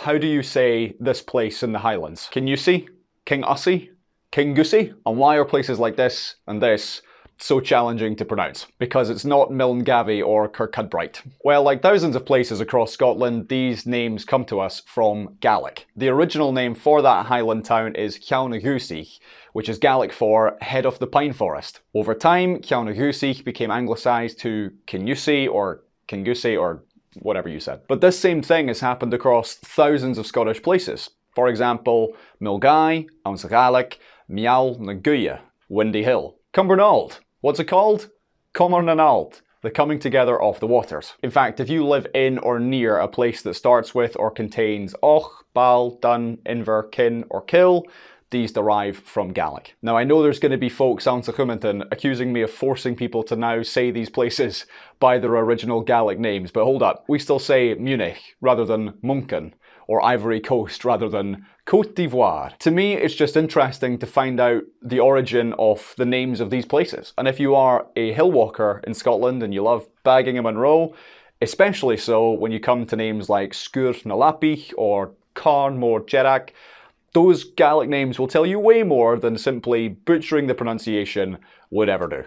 how do you say this place in the Highlands? Kingussie? Kingussie? Kingussie? And why are places like this and this so challenging to pronounce? Because it's not Milngavie or Kirkcudbright. Well, like thousands of places across Scotland, these names come to us from Gaelic. The original name for that Highland town is Kingussie, which is Gaelic for head of the pine forest. Over time, Kingussie became anglicised to Kingussie or whatever you said. But this same thing has happened across thousands of Scottish places. For example, Milngavie, Gaelic, Miall na Guya, Windy Hill. Cumbernauld. What's it called? Cumbernauld, the coming together of the waters. In fact, if you live in or near a place that starts with or contains och, bal, dun, inver, kin, or kill, these derive from Gaelic. Now I know there's going to be folks on Sachuminton accusing me of forcing people to now say these places by their original Gaelic names, but hold up, we still say Munich rather than Munchen, or Ivory Coast rather than Côte d'Ivoire. To me, it's just interesting to find out the origin of the names of these places. And if you are a hill walker in Scotland and you love bagging a Munro, especially so when you come to names like Sgwr na Lapich or Carn Mor Jerak, those Gaelic names will tell you way more than simply butchering the pronunciation would ever do.